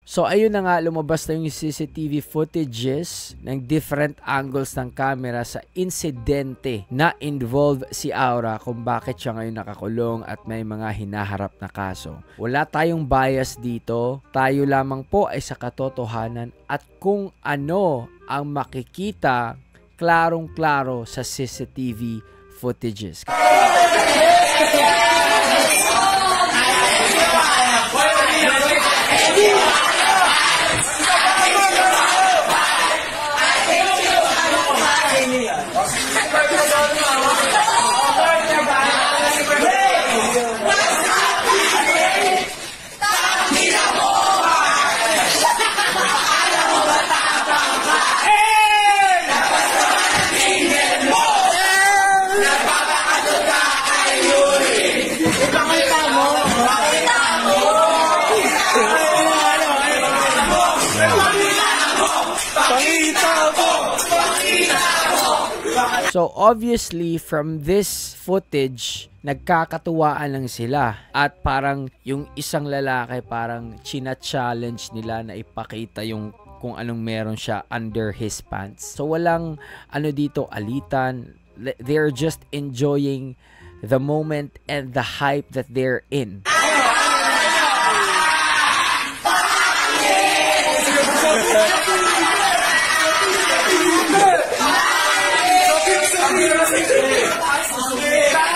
So ayun na nga, lumabas na yung CCTV footages ng different angles ng camera sa insidente na involve si Aura kung bakit siya ngayon nakakulong at may mga hinaharap na kaso. Wala tayong bias dito, tayo lamang po ay sa katotohanan at kung ano ang makikita klarong-klaro sa CCTV footages. So obviously from this footage, nagkakatuwaan lang sila at parang yung isang lalaki parang china-challenge nila na ipakita yung kung anong meron siya under his pants. So walang ano dito alitan, they're just enjoying the moment and the hype that they're in.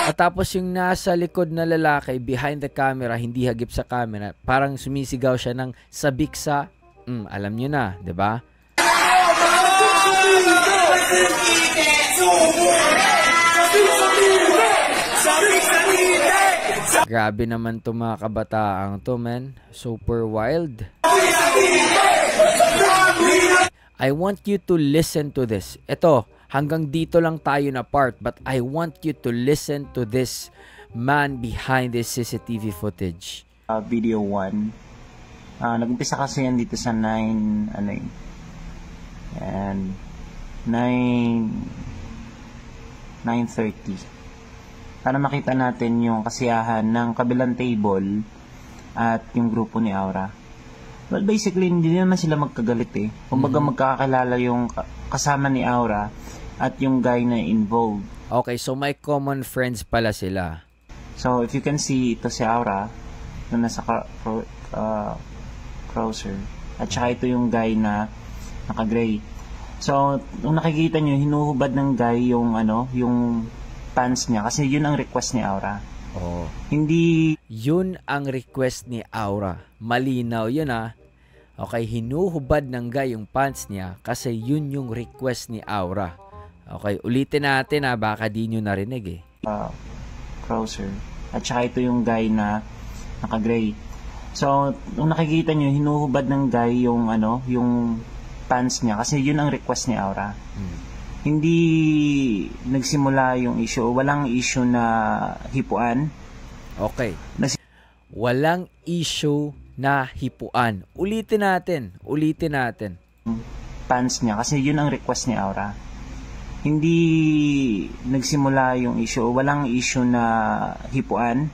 At tapos yung nasa likod na lalaki behind the camera, hindi hagip sa camera, parang sumisigaw siya ng sabik sa alam nyo na, 'di ba? Grabe naman to mga kabataang to, man. Super wild. I want you to listen to this. Ito, hanggang dito lang tayo na part, but I want you to listen to this man behind this CCTV footage. Video 1. Nag-umpisa kasi yan dito sa 9, ano yun? And 9:30. Para makita natin yung kasiyahan ng kabilang table at yung grupo ni Aura. Well, basically, hindi naman sila magkagalit eh. Kumbaga magkakakilala yung kasama ni Aura at yung guy na involved. Okay, so may common friends pala sila. So, if you can see, ito si Aura na nasa cruiser. At saka ito yung guy na naka-gray. So, nung nakikita nyo, hinuhubad ng guy yung, yung pants niya. Kasi yun ang request ni Aura. Oh. Hindi... Yun ang request ni Aura. Malinaw yun ah. Okay, hinuhubad ng guy yung pants niya kasi yun yung request ni Aura. Okay, ulitin natin ah, baka di nyo narinig eh. Cruiser. At saka ito yung guy na naka-gray. So, nung nakikita nyo, hinuhubad ng guy yung, yung pants niya kasi yun ang request ni Aura. Hindi nagsimula yung issue. Walang issue na hipuan. Okay. Walang issue na hipuan. Ulitin natin. Pants niya kasi yun ang request ni Aura. Hindi nagsimula yung issue. Walang issue na hipuan.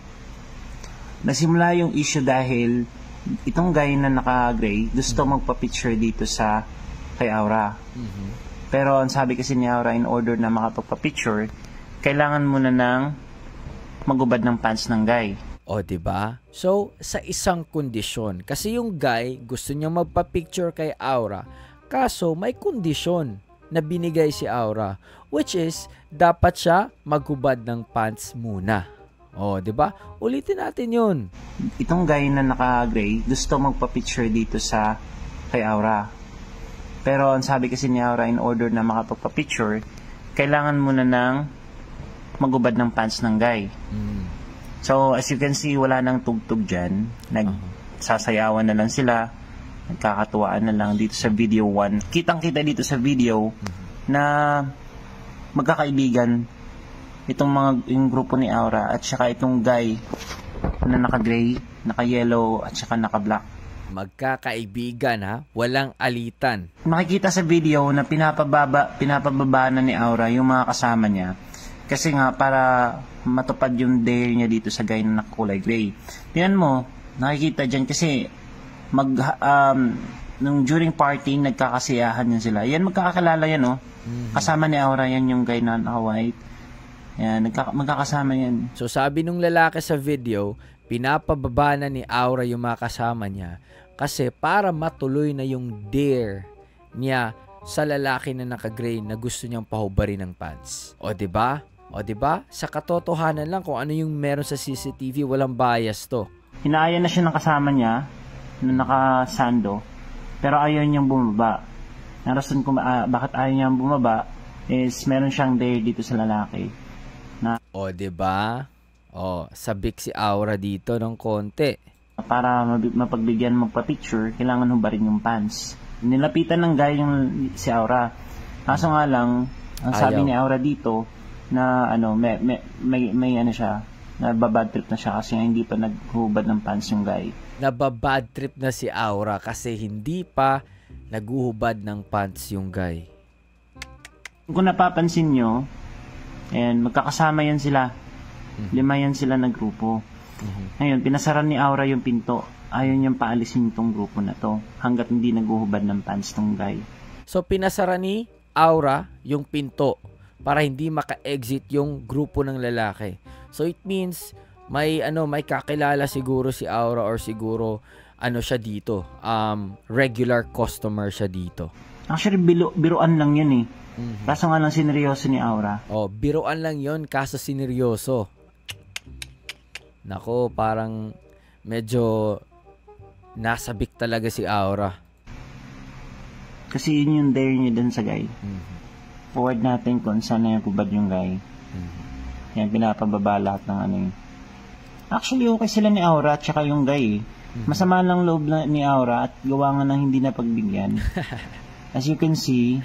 Nagsimula yung issue dahil itong guy na naka-gray gusto magpa-picture dito sa kay Aura. Pero ang sabi kasi ni Aura, in order na makapagpa-picture, kailangan muna ng magubad ng pants ng guy. O, diba? So, sa isang kondisyon. Kasi yung guy, gusto niya magpa-picture kay Aura. Kaso, may kondisyon na binigay si Aura. Which is, dapat siya magubad ng pants muna. O, diba? Ulitin natin yun. Itong guy na naka-gray, gusto magpa-picture dito sa kay Aura. Pero ang sabi kasi ni Aura, in order na makapagpa-picture, kailangan muna ng magubad ng pants ng guy. So, as you can see, wala nang tugtog dyan. Nagsasayawan na lang sila. Nagkakatuwaan na lang dito sa video 1. Kitang-kita dito sa video na magkakaibigan itong yung grupo ni Aura at saka itong guy na naka-gray, naka-yellow at saka naka-black. Magkakaibigan ha, walang alitan. Makikita sa video na pinapababa na ni Aura yung mga kasama niya. Kasi nga para matupad yung dare niya dito sa guy na nakakulay gray. Tingnan mo, nakikita dyan kasi nung during party, nagkakasiyahan yan sila. Yan, magkakakilala yan, oh. Kasama ni Aura yan, yung guy na naka-white. Yan, magkakasama yan. So sabi nung lalaki sa video, pinapababa na ni Aura yung mga kasama niya kasi para matuloy na yung dare niya sa lalaki na naka-gray na gusto niyang pahubarin ng pants. O 'di ba? O 'di ba? Sa katotohanan lang kung ano yung meron sa CCTV, walang bias to. Hinaaya na siya ng kasama niya na naka-sando, pero ayaw niyang bumaba. Ang rason kung bakit ayaw niyang bumaba is meron siyang dare dito sa lalaki. O 'di ba? O, sabik si Aura dito ng konti. Para mapagbigyan magpa-picture, kailangan hubarin yung pants. Nilapitan ng guy yung si Aura. Kaso nga lang, ang sabi ni Aura dito na may ano siya, nababad trip na siya kasi hindi pa naghubad ng pants yung guy. Nababad trip na si Aura kasi hindi pa naghuhubad ng pants yung guy. Kung napapansin nyo, ayan, magkakasama yan sila. 5 yan sila na grupo. Ngayon, pinasaran ni Aura yung pinto. Ayaw niyang paalisin itong grupo na to hanggat hindi naguhubad ng pants tong guy. So, pinasara ni Aura yung pinto para hindi maka-exit yung grupo ng lalaki. So, it means may kakilala siguro si Aura or siguro siya dito. Regular customer siya dito. Actually, biruan lang yun eh. Kaso nga lang sineryoso ni Aura. Oh, biruan lang yun kaso sineryoso. Nako, parang medyo nasabik talaga si Aura. Kasi yun yung dare niya dun sa guy. Forward natin kung saan na yung kubad yung guy. Yan, pinapababa lahat ng ano yun. Actually, okay sila ni Aura at saka yung guy. Masama lang loob ni Aura at gawa nga ng hindi na pagbigyan. As you can see,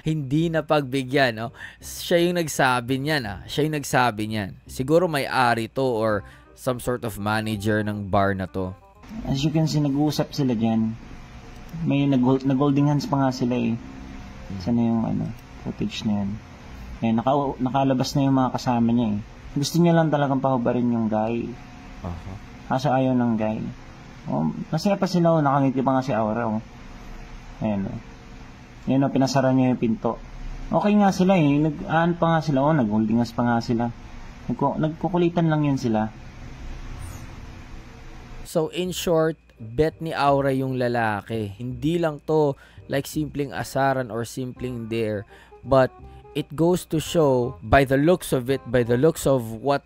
hindi na pagbigyan, no? Siya yung nagsabi niyan, Siya yung nagsabi niyan. Siguro may-ari to or some sort of manager ng bar na to. As you can see, nag-uusap sila dyan. May nag-holding hands pa nga sila eh. Sana yung footage na yan. Eh, nakalabas na yung mga kasama niya eh. Gusto niya lang talagang pahubarin yung guy. Kaso ayaw ng guy. Oh, masaya pa sila, nakangiti pa nga si Aura. Ayan o. Yan o, pinasara niya yung pinto. Okay nga sila eh. Nag-aan pa nga sila. Nag-holding hands pa nga sila. Nagkukulitan lang yun sila. So, in short, bet ni Aura yung lalaki. Hindi lang to like simpleng asaran or simpleng dare. But, it goes to show by the looks of it, by the looks of what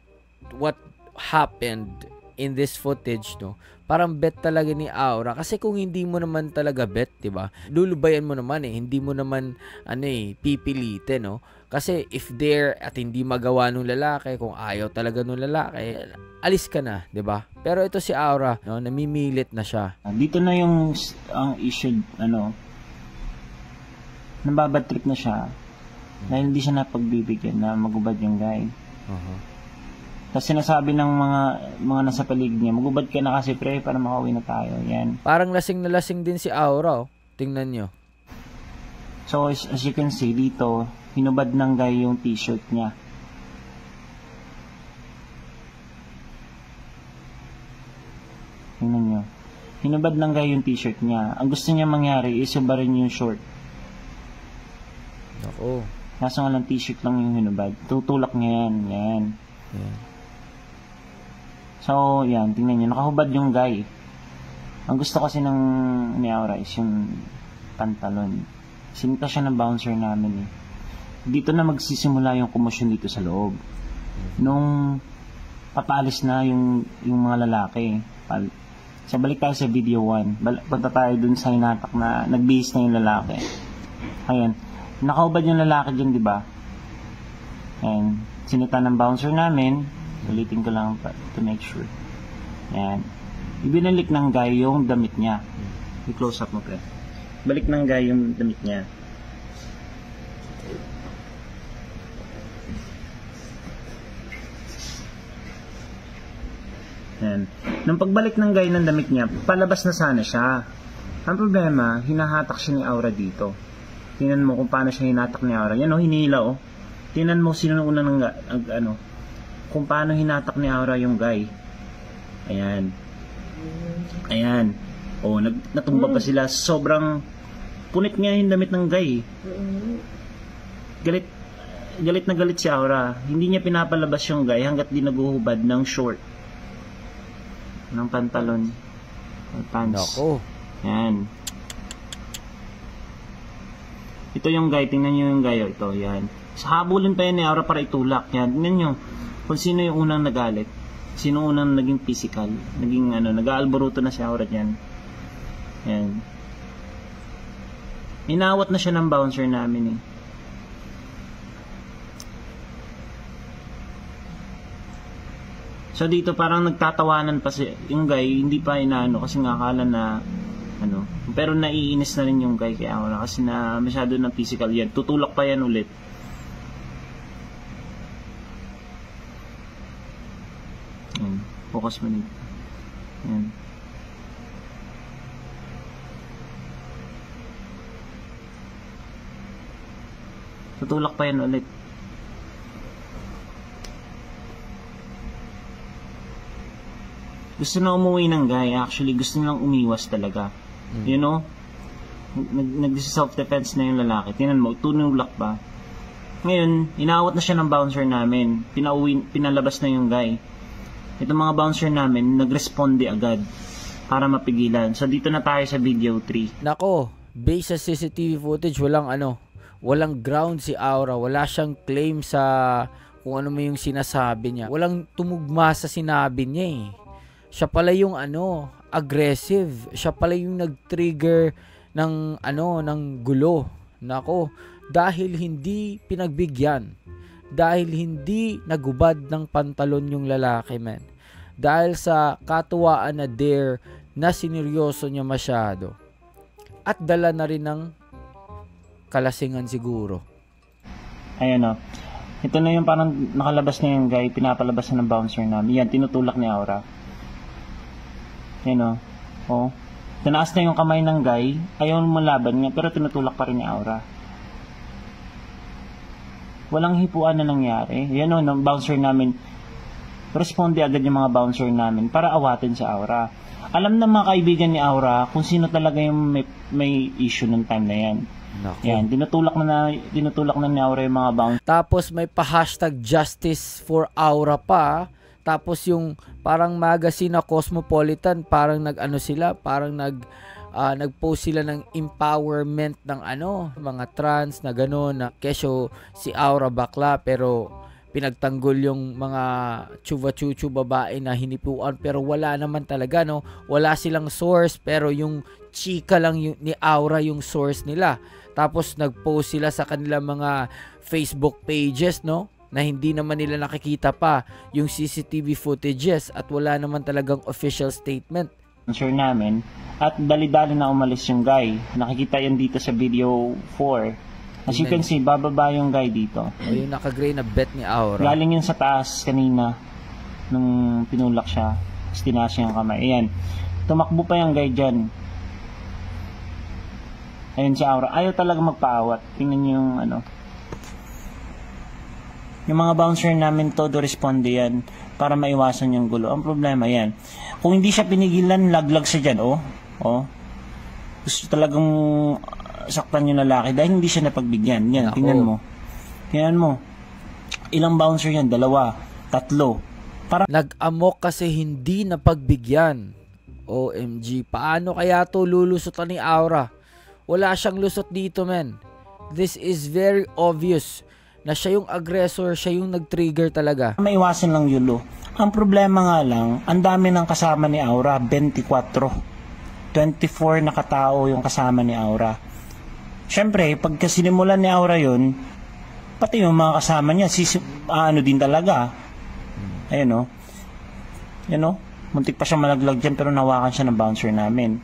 happened in this footage, no? Parang bet talaga ni Aura. Kasi kung hindi mo naman talaga bet, diba? Lulubayan mo naman eh. Hindi mo naman, pipilitin, no? Kasi if there at hindi magawa nung lalaki, kung ayaw talaga nung lalaki, alis ka na, diba? Pero ito si Aura, no? Namimilit na siya. Dito na yung ang issue, nababad trip na siya. Dahil hindi siya napagbibigyan na magubad yung guy. Tapos sinasabi ng mga nasa paligid niya, magubad ka na kasi pre para makauwi na tayo. Yan. Parang lasing na lasing din si Aura, oh. Tingnan nyo. So as you can see dito, hinubad ng guy yung t-shirt niya. Tingnan nyo. Hinubad ng guy yung t-shirt niya. Ang gusto niya mangyari is hubarin yung short. Ako. Kaso nga lang t-shirt lang yung hinubad. Tutulak niya yan. Yan. So, yan. Tingnan nyo. Nakahubad yung guy. Ang gusto kasi ng ni Aura is yung pantalon. Sinita siya ng bouncer namin eh. Dito na magsisimula yung komosyon dito sa loob. Nung papaalis na yung mga lalaki. So, balik tayo sa video 1. Punta tayo dun sa hinatak na nagbihis na yung lalaki. Ayan. Nakaubad yung lalaki dyan, di ba? And sinita ng bouncer namin. Ulitin ko lang to make sure. Ayan. Ibinalik ng guy yung damit niya. I-close up mo, pre. Balik ng guy yung damit niya. Ayan. Nung pagbalik ng guy ng damit niya, palabas na sana siya. Ang problema, hinahatak siya ni Aura dito. Tingnan mo kung paano siya hinatak ni Aura. Yan o, hinila o. Tingnan mo sino nung una kung paano hinatak ni Aura yung guy. Ayan. Ayan. O, natumba pa sila. Sobrang punit nga yung damit ng guy. Galit na galit si Aura. Hindi niya pinapalabas yung guy hanggat di naguhubad ng short. Ng pantalon. Or pants. Nako. Yan. Ito yung guy. Tingnan nyo yung guy. Ito, yan. Sa habulin pa yan ni Aura para itulak. Yan. Tingnan nyo kung sino yung unang nagalit. Sino unang naging physical. Naging nag-aalboruto na si Aura dyan. Yan. Inawat na siya ng bouncer namin eh. So dito parang nagtatawanan pa yung guy, hindi pa inaano kasi nga akala na pero naiinis na rin yung guy kay Aura kasi na masyado ng physical yan. Tutulak pa yan ulit. Yan. Focus mo dito. Yan. Tutulak pa yan ulit. Gusto na umuwi ng guy. Actually, gusto nilang umiwas talaga. You know? Nag-self-defense na yung lalaki. Tinan mo, tunulak pa. Ngayon, inaawat na siya ng bouncer namin. Pinalabas na yung guy. Itong mga bouncer namin, nag-responde agad para mapigilan. So, dito na tayo sa video 3. Nako, based sa CCTV footage, walang ground si Aura. Wala siyang claim sa kung ano mo yung sinasabi niya. Walang tumugma sa sinabi niya eh. Siya pala yung aggressive. Siya pala yung nag-trigger ng ng gulo. Nako, dahil hindi pinagbigyan. Dahil hindi nagubad ng pantalon yung lalaki, man. Dahil sa katuwaan na dare na sineryoso niya masyado. At dala na rin ng kalasingan siguro. Ayan o. Ito na yung parang nakalabas na yung guy, pinapalabas na ng bouncer namin. Yan, tinutulak ni Aura. Yan o. Oh. Tinaas na yung kamay ng guy. Ayaw mo laban niya, pero tinutulak pa rin ni Aura. Walang hipuan na nangyari. Yan o, ng bouncer namin. Responde agad yung mga bouncer namin para awatin si Aura. Alam na mga kaibigan ni Aura kung sino talaga yung may issue ng time na yan. Naku. Yan, tinutulak na ni Aura yung mga bouncer. Tapos may pa-hashtag justice for Aura pa. Tapos yung parang magazine na Cosmopolitan, parang nag-post sila ng empowerment ng mga trans na gano'n, na kesyo si Aura bakla pero pinagtanggol yung mga chuva-chuchu babae na hinipuan, pero wala naman talaga, no? Wala silang source, pero yung chika lang ni Aura yung source nila. Tapos nag-post sila sa kanilang mga Facebook pages, no? Na hindi naman nila nakikita pa yung CCTV footages at wala naman talagang official statement. Sure namin, at dali-dali na umalis yung guy. Nakikita yan dito sa video 4. As you can see, bababa yung guy dito. O yung naka-gray na bet ni Aura. Galing yun sa taas kanina nung pinulak siya. Tapos tinaas niya yung kamay. Ayan. Tumakbo pa yung guy dyan. Ayan si Aura. Ayaw talaga magpaawat. Tingnan niyo yung yung mga bouncer namin todo responde yan para maiwasan yung gulo. Ang problema yan, kung hindi siya pinigilan, laglag siya dyan. Gusto talagang saktan yung lalaki dahil hindi siya napagbigyan. Yan, tingnan mo. Tingnan mo. Ilang bouncer yan? 2, 3. Nag-amok kasi hindi napagbigyan. OMG, paano kaya to lulusotan ni Aura? Wala siyang lusot dito, men. This is very obvious na siya yung aggressor, siya yung nag-trigger talaga. Maiwasan lang yulo. Ang problema nga lang, ang dami ng kasama ni Aura, 24. 24 na katao yung kasama ni Aura. Siyempre, pagka sinimulan ni Aura yun, pati yung mga kasama niya, din talaga. Ayun muntik pa siya malaglag dyan, pero nawakan siya ng bouncer namin.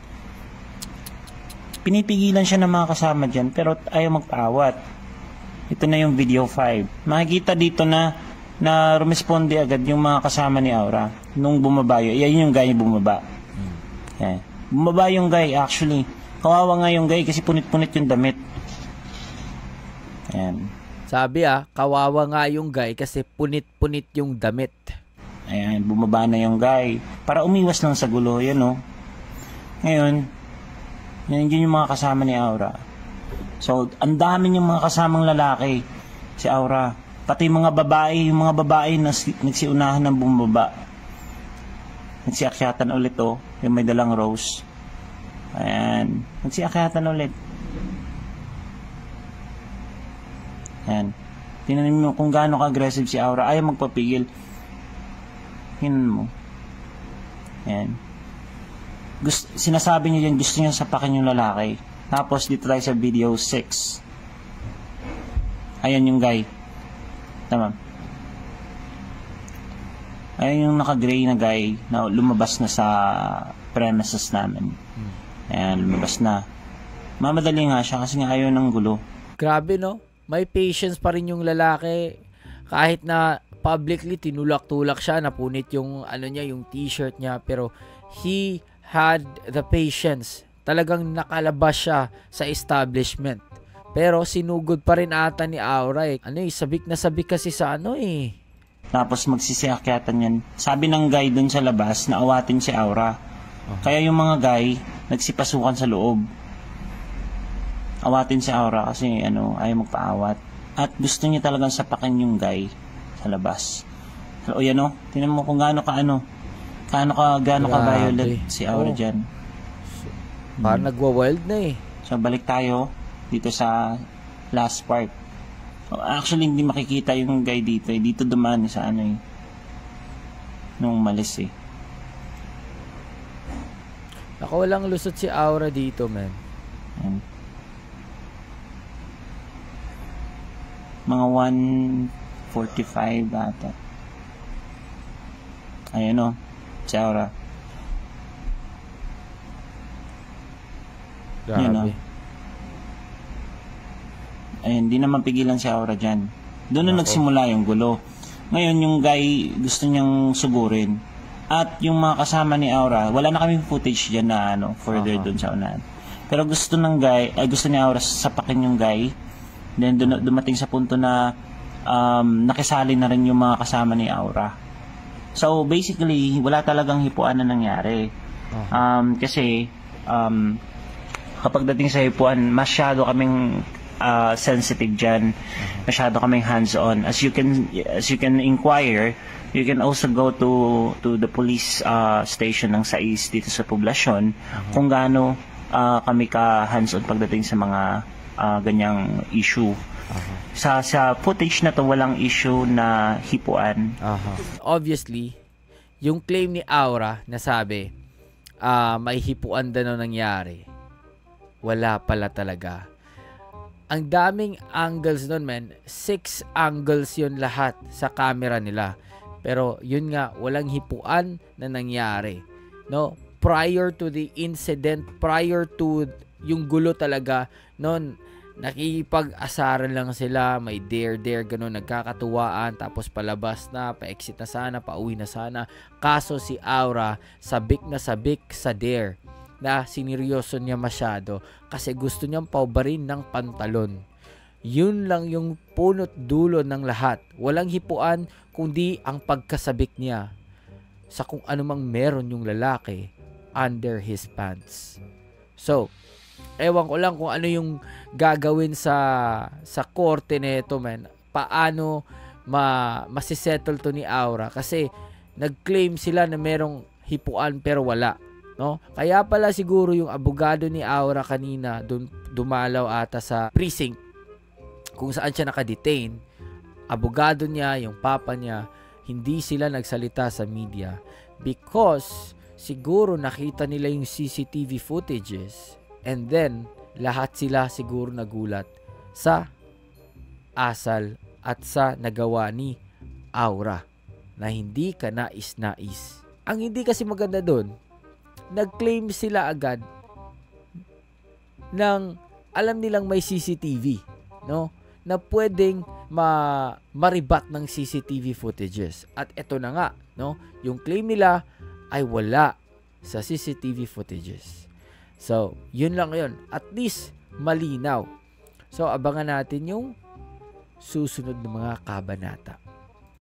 Pinipigilan siya ng mga kasama dyan, pero ayaw magpaawat. Ito na yung video 5. Makikita dito na rumesponde agad yung mga kasama ni Aura nung bumaba yun. Yan yung guy bumaba. Yan. Bumaba yung guy actually. Kawawa nga yung guy kasi punit-punit yung damit. Yan. Sabi kawawa nga yung guy kasi punit-punit yung damit. Ayan, bumaba na yung guy. Para umiwas lang sa gulo, yan Ngayon, yun yung mga kasama ni Aura. So, ang dami niyang mga kasamang lalaki, si Aura. Pati mga babae, yung mga babae na nagsiunahan ng bumaba. Nagsiakyatan ulit yung may dalang rose. Ayan, nagsiakyatan ulit. Ayan. Tingnan mo kung gaano ka-aggressive si Aura. Ayaw magpapigil. Tingnan mo. Ayan. Sinasabi niya yan, gusto niya sapakin yung lalaki. Tapos dito tayo sa video 6. Ayan yung guy. Tama. Ayan yung naka-gray na guy na lumabas na sa premises namin. Ayan, lumabas na. Mamadali nga siya kasi nga ayaw ng gulo. Grabe, no? May patience pa rin yung lalaki. Kahit na publicly tinulak-tulak siya, napunit yung niya, yung t-shirt niya, pero he had the patience. Talagang nakalabas siya sa establishment. Pero sinugod pa rin ata ni Aura sabik na sabik kasi sa Tapos magsisiakyatan yan. Sabi ng guy dun sa labas na awatin si Aura. Kaya yung mga guy nagsipasukan sa loob. Awatin si Aura kasi ayaw magpaawat. At gusto niya talagang sapakin yung guy sa labas. So, yan tingnan mo kung gaano ka violent si Aura dyan. Parang nagwa-wild na So, balik tayo dito sa last part. So, actually, hindi makikita yung guy dito. Dito dumaan sa nung malis Ako walang lusot si Aura dito, man. Ayan. Mga 1:45 ata. Ayan si Aura. Grabe. Ayun, di naman pigilan si Aura dyan. Doon na nagsimula yung gulo. Ngayon, yung guy gusto niyang sugurin. At yung mga kasama ni Aura, wala na kaming footage dyan na further doon sa unahan. Pero gusto ni Aura sapakin yung guy. Then dumating sa punto na nakisali na rin yung mga kasama ni Aura. So basically, wala talagang hipuan na nangyari. Kasi kapag dating sa hipuan, masyado kaming sensitive dyan. Masyado kaming hands-on. As you can inquire, you can also go to the police station ng SAIS dito sa poblasyon kung gaano kami ka hands-on pagdating sa mga ganyang issue. Sa footage na to walang issue na hipuan. Obviously, yung claim ni Aura na sabi may hipuan daw na nangyari, wala pala talaga. Ang daming angles nun, man. 6 angles yun lahat sa camera nila. Pero yun nga, walang hipuan na nangyari. Prior to the incident, prior to yung gulo talaga, nakikipag-asaran lang sila, may dare, ganun, nagkakatuwaan, tapos palabas na, pa-exit na sana, pauwi na sana. Kaso si Aura, sabik na sabik sa dare, na sineryoso niya masyado kasi gusto niyang paubarin ng pantalon. Yun lang yung punot dulo ng lahat. Walang hipuan, kundi ang pagkasabik niya sa kung anumang meron yung lalaki under his pants. So, ewan ko lang kung ano yung gagawin sa korte nito, man. Paano masisettle to ni Aura kasi nag-claim sila na merong hipuan pero wala. Kaya pala siguro yung abogado ni Aura kanina dumalaw ata sa precinct kung saan siya nakadetain. Abogado niya, yung papa niya, hindi sila nagsalita sa media because siguro nakita nila yung CCTV footages and then lahat sila siguro nagulat sa asal at sa nagawa ni Aura na hindi ka nais-nais. Ang hindi kasi maganda doon, nag-claim sila agad ng alam nilang may CCTV, na pwedeng maribat ng CCTV footages. At eto na nga, yung claim nila ay wala sa CCTV footages. So, yun lang yun. At least, malinaw. So, abangan natin yung susunod na mga kabanata.